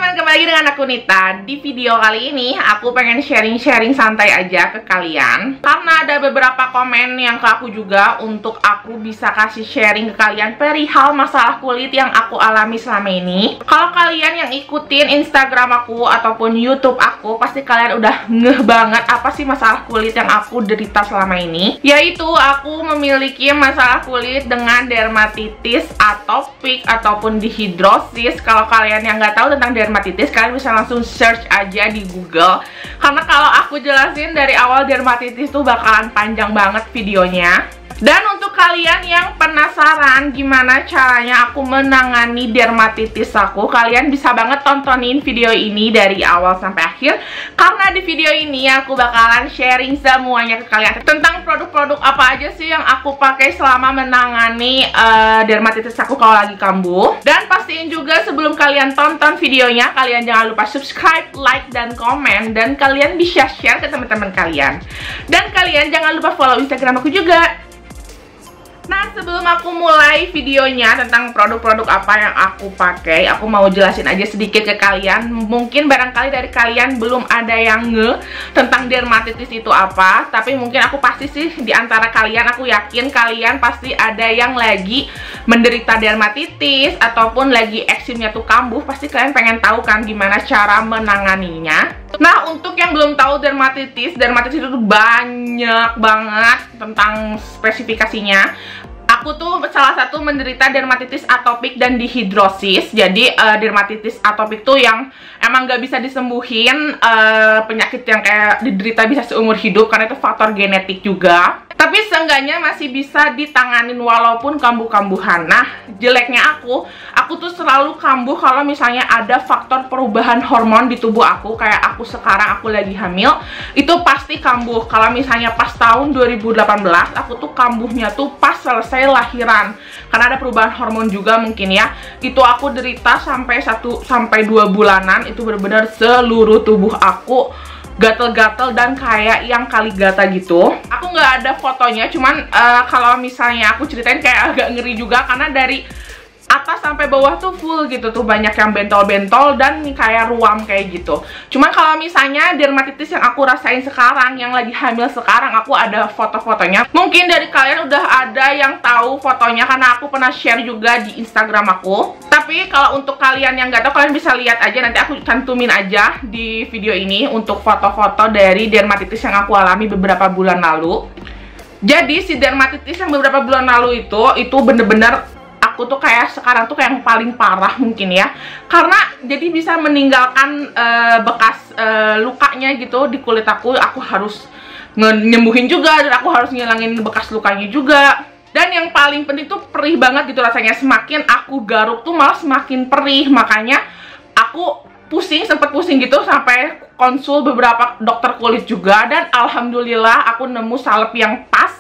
teman-teman, kembali lagi dengan aku Nita. Di video kali ini aku pengen sharing-sharing santai aja ke kalian, karena ada beberapa komen yang ke aku juga untuk aku bisa kasih sharing ke kalian perihal masalah kulit yang aku alami selama ini. Kalau kalian yang ikutin Instagram aku ataupun YouTube aku, pasti kalian udah ngeh banget apa sih masalah kulit yang aku derita selama ini. Yaitu aku memiliki masalah kulit dengan dermatitis, atopik, ataupun dihidrosis. Kalau kalian yang nggak tahu tentang dermatitis, kalian bisa langsung search aja di Google, karena kalau aku jelasin dari awal dermatitis tuh bakalan panjang banget videonya. Dan untuk kalian yang penasaran gimana caranya aku menangani dermatitis aku, kalian bisa banget tontonin video ini dari awal sampai akhir, karena di video ini aku bakalan sharing semuanya ke kalian tentang produk-produk apa aja sih yang aku pakai selama menangani dermatitis aku kalau lagi kambuh. Dan pastiin juga sebelum kalian tonton videonya, kalian jangan lupa subscribe, like, dan komen, dan kalian bisa share ke teman-teman kalian. Dan kalian jangan lupa follow Instagram aku juga. Nah, sebelum aku mulai videonya tentang produk-produk apa yang aku pakai, aku mau jelasin aja sedikit ke kalian. Mungkin barangkali dari kalian belum ada yang nge tentang dermatitis itu apa, tapi mungkin aku pasti sih di antara kalian, aku yakin kalian pasti ada yang lagi menderita dermatitis ataupun lagi eksimnya tuh kambuh. Pasti kalian pengen tahu kan gimana cara menanganinya. Nah, untuk yang belum tahu dermatitis itu tuh banyak banget tentang spesifikasinya. Aku tuh salah satu menderita dermatitis atopik dan dihidrosis. Jadi dermatitis atopik tuh yang emang gak bisa disembuhin, penyakit yang kayak diderita bisa seumur hidup karena itu faktor genetik juga. Tapi seenggaknya masih bisa ditanganin walaupun kambuh-kambuhan. Nah, jeleknya aku tuh selalu kambuh kalau misalnya ada faktor perubahan hormon di tubuh aku. Kayak aku sekarang, aku lagi hamil, itu pasti kambuh. Kalau misalnya pas tahun 2018, aku tuh kambuhnya tuh pas selesai lahiran. Karena ada perubahan hormon juga mungkin ya. Itu aku derita sampai 1 sampai 2 bulanan. Itu benar-benar seluruh tubuh aku gatel-gatel dan kayak yang kaligata gitu. Aku nggak ada fotonya, cuman kalau misalnya aku ceritain kayak agak ngeri juga, karena dari atas sampai bawah tuh full gitu tuh, banyak yang bentol-bentol dan kayak ruam kayak gitu. Cuman kalau misalnya dermatitis yang aku rasain sekarang, yang lagi hamil sekarang, aku ada foto-fotonya. Mungkin dari kalian udah ada yang tahu fotonya karena aku pernah share juga di Instagram aku. Tapi kalau untuk kalian yang nggak tahu, kalian bisa lihat aja, nanti aku cantumin aja di video ini untuk foto-foto dari dermatitis yang aku alami beberapa bulan lalu. Jadi si dermatitis yang beberapa bulan lalu itu bener-bener aku tuh kayak sekarang tuh kayak yang paling parah mungkin ya, karena jadi bisa meninggalkan bekas lukanya gitu di kulit aku harus nyembuhin juga, dan aku harus ngilangin bekas lukanya juga. Dan yang paling penting tuh perih banget gitu rasanya. Semakin aku garuk tuh malah semakin perih, makanya aku pusing, sempet pusing gitu sampai konsul beberapa dokter kulit juga. Dan alhamdulillah aku nemu salep yang pas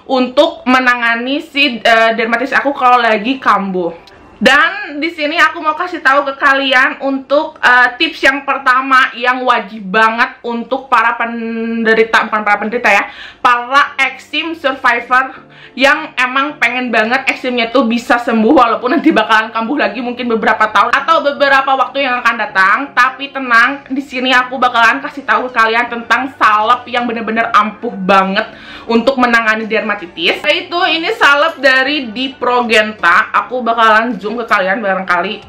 untuk menangani si dermatitis aku kalau lagi kambuh. Dan di sini aku mau kasih tahu ke kalian untuk tips yang pertama yang wajib banget untuk para penderita, bukan para penderita ya, para eksim survivor yang emang pengen banget eksimnya tuh bisa sembuh walaupun nanti bakalan kambuh lagi mungkin beberapa tahun atau beberapa waktu yang akan datang. Tapi tenang, di sini aku bakalan kasih tahu ke kalian tentang salep yang bener-bener ampuh banget untuk menangani dermatitis. Yaitu ini salep dari Diprogenta. Aku bakalan zoom ke kalian, barangkali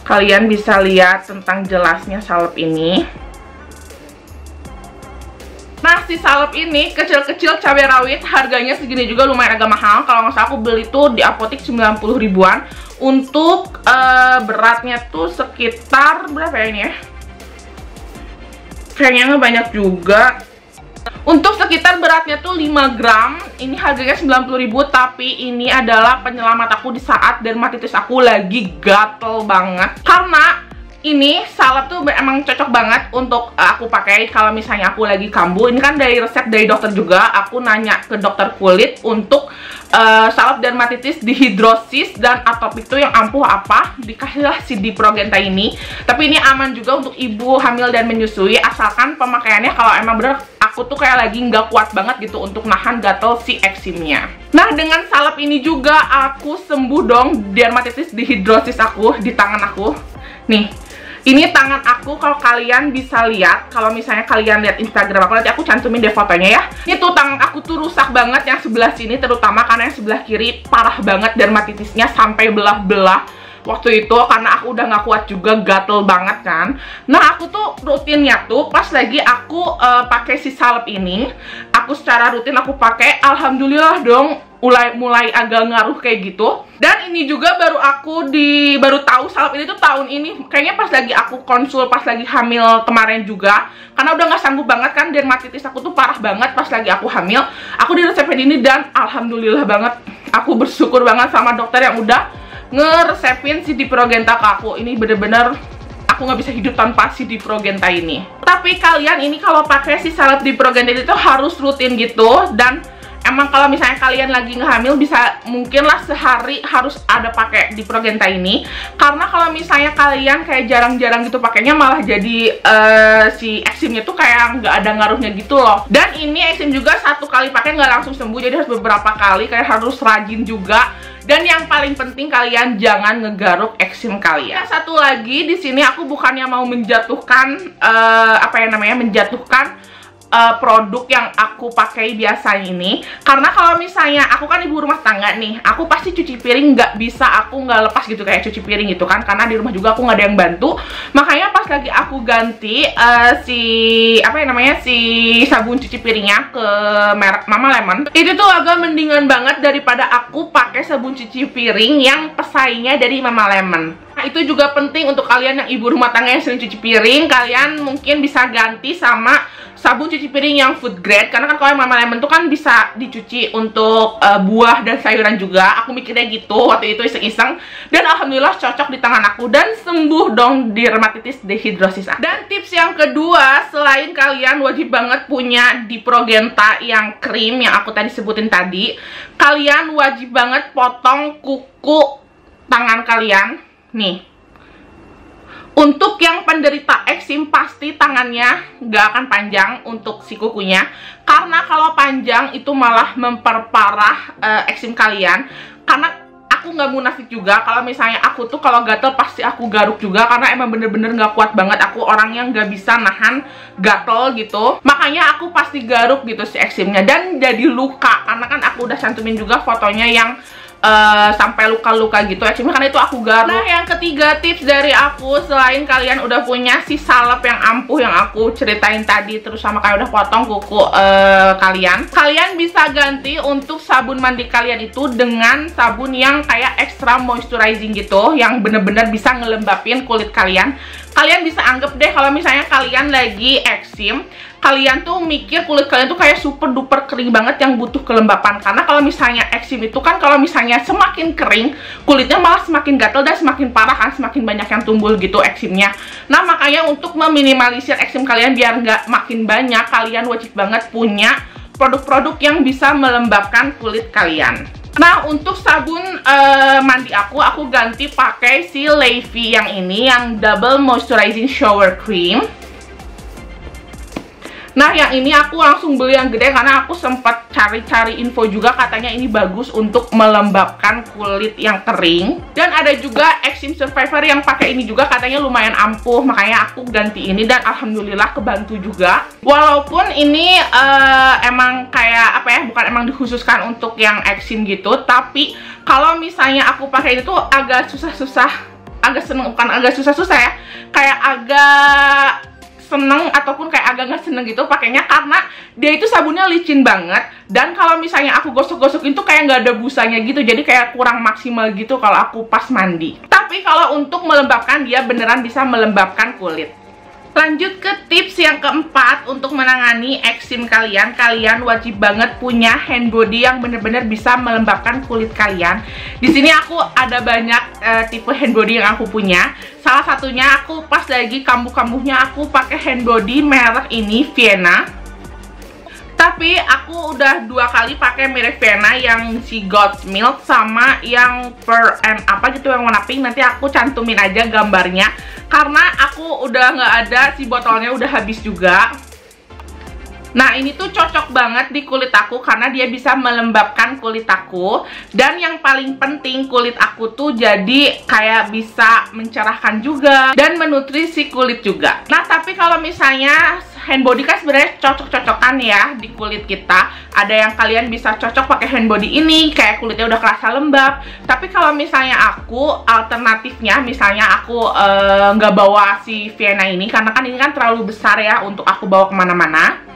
kalian bisa lihat tentang jelasnya salep ini. Nah, si salep ini kecil-kecil cabai rawit, harganya segini juga, lumayan agak mahal. Kalau nggak salah aku beli tuh di apotek 90 ribuan. Untuk beratnya tuh sekitar berapa ya ini ya? Kayaknya banyak juga. Untuk sekitar beratnya tuh 5 gram. Ini harganya 90 ribu, tapi ini adalah penyelamat aku di saat dermatitis aku lagi gatel banget. Karena ini salep tuh emang cocok banget untuk aku pakai kalau misalnya aku lagi kambuh. Ini kan dari resep dari dokter juga. Aku nanya ke dokter kulit untuk salep dermatitis, dihidrosis, dan atopik itu yang ampuh apa, dikasihlah si Diprogenta ini. Tapi ini aman juga untuk ibu hamil dan menyusui, asalkan pemakaiannya kalau emang bener aku tuh kayak lagi nggak kuat banget gitu untuk nahan gatel si eksimnya. Nah, dengan salep ini juga aku sembuh dong dermatitis, dihidrosis aku di tangan aku. Nih, Ini tangan aku, kalau kalian bisa lihat, kalau misalnya kalian lihat Instagram aku, nanti aku cantumin deh fotonya ya. Ini tuh tangan aku tuh rusak banget yang sebelah sini, terutama karena yang sebelah kiri parah banget dermatitisnya sampai belah-belah waktu itu, karena aku udah nggak kuat juga, gatel banget kan. Nah, aku tuh rutinnya tuh pas lagi aku pakai si salep ini, aku secara rutin aku pakai, alhamdulillah dong, mulai agak ngaruh kayak gitu. Dan ini juga baru tahu salep ini tuh tahun ini, kayaknya pas lagi aku konsul pas lagi hamil kemarin juga, karena udah nggak sanggup banget kan, dermatitis aku tuh parah banget pas lagi aku hamil. Aku diresepin ini dan alhamdulillah banget, aku bersyukur banget sama dokter yang udah ngeresepin si Diprogenta ke aku. Ini bener-bener aku nggak bisa hidup tanpa si Diprogenta ini. Tapi kalian ini kalau pakai si salep Diprogenta itu harus rutin gitu. Dan emang kalau misalnya kalian lagi ngehamil, bisa mungkinlah sehari harus ada pakai Diprogenta ini. Karena kalau misalnya kalian kayak jarang-jarang gitu pakainya, malah jadi si eksimnya tuh kayak nggak ada ngaruhnya gitu loh. Dan ini eksim juga satu kali pakai nggak langsung sembuh, jadi harus beberapa kali, kayak harus rajin juga. Dan yang paling penting, kalian jangan ngegaruk eksim kalian. Nah, satu lagi di sini aku bukannya mau menjatuhkan menjatuhkan produk yang aku pakai biasa ini, karena kalau misalnya aku kan ibu rumah tangga nih, aku pasti cuci piring nggak bisa aku nggak lepas gitu kayak cuci piring gitu kan, karena di rumah juga aku nggak ada yang bantu. Makanya pas lagi aku ganti si sabun cuci piringnya ke merek Mama Lemon, itu tuh agak mendingan banget daripada aku pakai sabun cuci piring yang pesaingnya dari Mama Lemon. Nah, itu juga penting untuk kalian yang ibu rumah tangga yang sering cuci piring, kalian mungkin bisa ganti sama sabun cuci piring yang food grade, karena kan kalau Mama Lemon tuh kan bisa dicuci untuk buah dan sayuran juga. Aku mikirnya gitu waktu itu iseng-iseng, dan alhamdulillah cocok di tangan aku dan sembuh dong dermatitis dehidrosis. Dan tips yang kedua, selain kalian wajib banget punya Diprogenta yang krim yang aku tadi sebutin tadi, kalian wajib banget potong kuku tangan kalian nih. Untuk yang penderita eksim, pasti tangannya nggak akan panjang untuk si kukunya, karena kalau panjang itu malah memperparah eksim kalian. Karena aku nggak munafik juga, kalau misalnya aku tuh kalau gatel pasti aku garuk juga, karena emang bener-bener nggak kuat banget. Aku orang yang nggak bisa nahan gatel gitu, makanya aku pasti garuk gitu si eksimnya, dan jadi luka. Karena kan aku udah cantumin juga fotonya yang sampai luka-luka gitu eksimnya, karena itu aku garuk. Nah, yang ketiga tips dari aku, selain kalian udah punya si salep yang ampuh yang aku ceritain tadi, terus sama kayak udah potong kuku kalian bisa ganti untuk sabun mandi kalian itu dengan sabun yang kayak extra moisturizing gitu, yang bener-bener bisa ngelembapin kulit kalian. Kalian bisa anggap deh kalau misalnya kalian lagi eksim, kalian tuh mikir kulit kalian tuh kayak super duper kering banget yang butuh kelembapan. Karena kalau misalnya eksim itu kan, kalau misalnya semakin kering, kulitnya malah semakin gatel dan semakin parah kan, semakin banyak yang tumbuh gitu eksimnya. Nah, makanya untuk meminimalisir eksim kalian biar nggak makin banyak, kalian wajib banget punya produk-produk yang bisa melembabkan kulit kalian. Nah, untuk sabun mandi aku ganti pakai si Levi yang ini, yang Double Moisturizing Shower Cream. Nah, yang ini aku langsung beli yang gede karena aku sempat cari-cari info juga, katanya ini bagus untuk melembabkan kulit yang kering. Dan ada juga Eksim Survivor yang pakai ini juga, katanya lumayan ampuh, makanya aku ganti ini dan alhamdulillah kebantu juga. Walaupun ini emang kayak apa ya, bukan emang dikhususkan untuk yang eksim gitu, tapi kalau misalnya aku pakai ini tuh agak susah-susah, agak seneng, bukan agak susah-susah ya, kayak agak seneng ataupun kayak agak nggak seneng gitu pakainya, karena dia itu sabunnya licin banget, dan kalau misalnya aku gosok-gosokin tuh kayak nggak ada busanya gitu, jadi kayak kurang maksimal gitu kalau aku pas mandi. Tapi kalau untuk melembabkan, dia beneran bisa melembabkan kulit. Lanjut ke tips yang keempat, untuk menangani eksim kalian, kalian wajib banget punya hand body yang bener-bener bisa melembabkan kulit kalian. Di sini aku ada banyak tipe hand body yang aku punya. Salah satunya aku pas lagi kambuh-kambuhnya aku pakai hand body merek ini, Vienna. Tapi aku udah 2 kali pakai merek Vienna yang si God's Milk sama yang Pearl and apa gitu yang warna pink. Nanti aku cantumin aja gambarnya, karena aku udah nggak ada, si botolnya udah habis juga. Nah, ini tuh cocok banget di kulit aku karena dia bisa melembabkan kulit aku. Dan yang paling penting, kulit aku tuh jadi kayak bisa mencerahkan juga dan menutrisi kulit juga. Nah, tapi kalau misalnya hand body kan sebenarnya cocok-cocokan ya di kulit kita. Ada yang kalian bisa cocok pakai hand body ini, kayak kulitnya udah kerasa lembab. Tapi kalau misalnya aku, alternatifnya misalnya aku nggak bawa si Vienna ini, karena kan ini kan terlalu besar ya untuk aku bawa kemana-mana.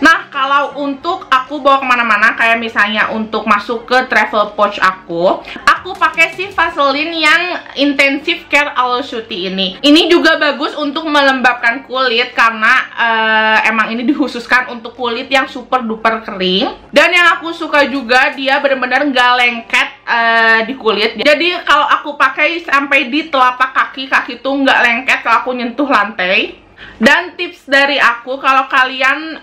Nah, kalau untuk aku bawa kemana-mana, kayak misalnya untuk masuk ke travel pouch aku pakai si Vaseline yang Intensive Care Aloe Shooty ini. Ini juga bagus untuk melembabkan kulit karena emang ini dikhususkan untuk kulit yang super duper kering. Dan yang aku suka juga, dia benar-benar nggak lengket di kulit. Jadi kalau aku pakai sampai di telapak kaki tuh nggak lengket kalau aku nyentuh lantai. Dan tips dari aku, kalau kalian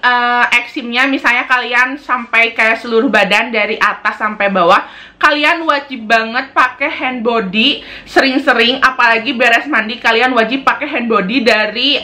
eksimnya misalnya kalian sampai kayak seluruh badan dari atas sampai bawah, kalian wajib banget pakai hand body sering-sering. Apalagi beres mandi, kalian wajib pakai hand body dari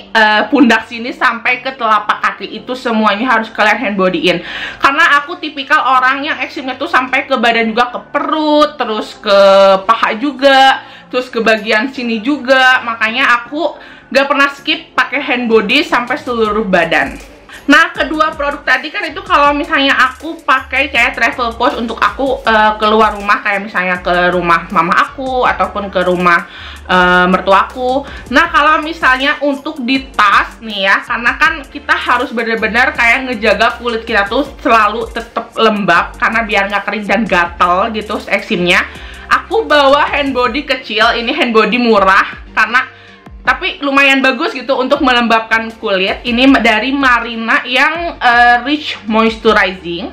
pundak sini sampai ke telapak kaki. Itu semuanya harus kalian hand bodyin. Karena aku tipikal orang yang eksimnya tuh sampai ke badan juga, ke perut, terus ke paha juga, terus ke bagian sini juga. Makanya aku gak pernah skip pakai hand body sampai seluruh badan. Nah, kedua produk tadi kan itu kalau misalnya aku pakai kayak travel pouch untuk aku keluar rumah, kayak misalnya ke rumah mama aku ataupun ke rumah mertuaku. Nah, kalau misalnya untuk di tas nih ya, karena kan kita harus bener-bener kayak ngejaga kulit kita tuh selalu tetap lembab, karena biar nggak kering dan gatel gitu eksimnya. Aku bawa hand body kecil, ini hand body murah karena tapi lumayan bagus gitu untuk melembabkan kulit. Ini dari Marina yang Rich Moisturizing.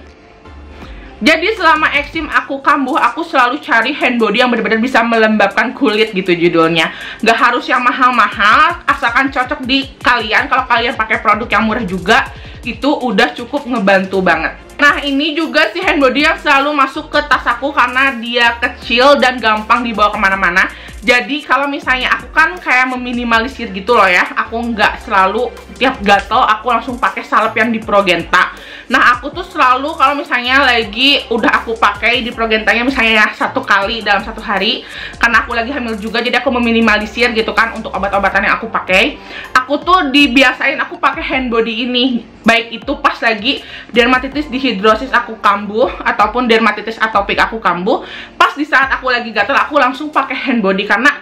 Jadi selama eksim aku kambuh, aku selalu cari hand body yang benar-benar bisa melembabkan kulit gitu judulnya. Gak harus yang mahal-mahal, asalkan cocok di kalian. Kalau kalian pakai produk yang murah juga, itu udah cukup ngebantu banget. Nah, ini juga si hand body yang selalu masuk ke tas aku karena dia kecil dan gampang dibawa kemana-mana. Jadi kalau misalnya aku kan kayak meminimalisir gitu loh ya, aku nggak selalu tiap gatel aku langsung pakai salep yang di Progenta. Nah, aku tuh selalu kalau misalnya lagi udah aku pakai di Progentanya misalnya 1 kali dalam 1 hari, karena aku lagi hamil juga, jadi aku meminimalisir gitu kan untuk obat-obatan yang aku pakai. Aku tuh dibiasain aku pakai hand body ini, baik itu pas lagi dermatitis dihidrosis aku kambuh ataupun dermatitis atopik aku kambuh. Pas di saat aku lagi gatel, aku langsung pakai hand body karena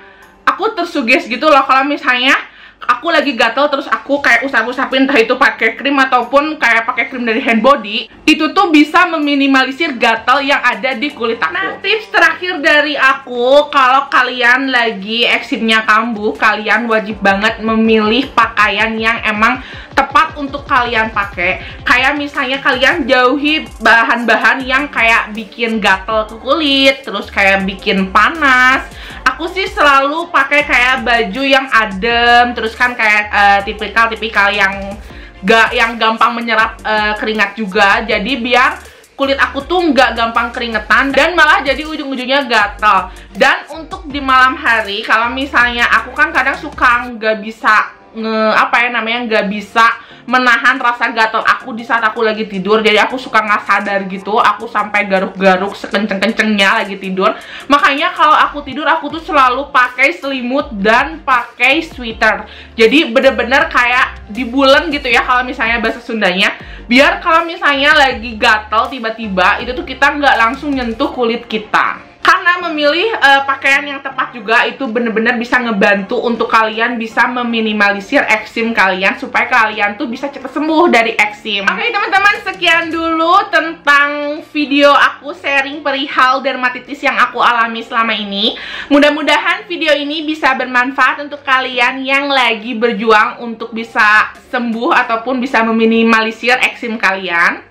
aku tersuges gitu loh kalau misalnya aku lagi gatel terus aku kayak usap-usapin, entah itu pakai krim ataupun kayak pakai krim dari hand body, itu tuh bisa meminimalisir gatel yang ada di kulit aku. Nah, tips terakhir dari aku, kalau kalian lagi eksimnya kambuh, kalian wajib banget memilih pakaian yang emang tepat untuk kalian pakai. Kayak misalnya kalian jauhi bahan-bahan yang kayak bikin gatel ke kulit, terus kayak bikin panas. Aku sih selalu pakai kayak baju yang adem, terus kan kayak tipikal yang gampang menyerap keringat juga. Jadi biar kulit aku tuh nggak gampang keringetan dan malah jadi ujung-ujungnya gatel. Dan untuk di malam hari, kalau misalnya aku kan kadang suka nggak bisa nggak bisa menahan rasa gatel aku di saat aku lagi tidur. Jadi aku suka nggak sadar gitu, aku sampai garuk-garuk sekenceng-kencengnya lagi tidur. Makanya kalau aku tidur, aku tuh selalu pakai selimut dan pakai sweater. Jadi bener-bener kayak dibulen gitu ya kalau misalnya bahasa Sundanya. Biar kalau misalnya lagi gatel tiba-tiba, itu tuh kita nggak langsung nyentuh kulit kita. Karena memilih pakaian yang tepat juga itu bener-bener bisa ngebantu untuk kalian bisa meminimalisir eksim kalian, supaya kalian tuh bisa cepat sembuh dari eksim. Oke teman-teman, sekian dulu tentang video aku sharing perihal dermatitis yang aku alami selama ini. Mudah-mudahan video ini bisa bermanfaat untuk kalian yang lagi berjuang untuk bisa sembuh ataupun bisa meminimalisir eksim kalian.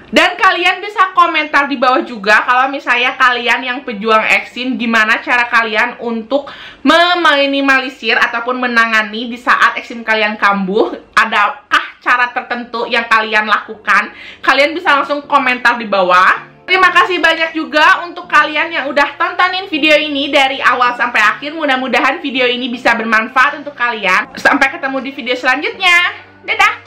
Dan kalian bisa komentar di bawah juga kalau misalnya kalian yang pejuang eksim, gimana cara kalian untuk meminimalisir ataupun menangani di saat eksim kalian kambuh. Adakah cara tertentu yang kalian lakukan? Kalian bisa langsung komentar di bawah. Terima kasih banyak juga untuk kalian yang udah tontonin video ini dari awal sampai akhir. Mudah-mudahan video ini bisa bermanfaat untuk kalian. Sampai ketemu di video selanjutnya. Dadah!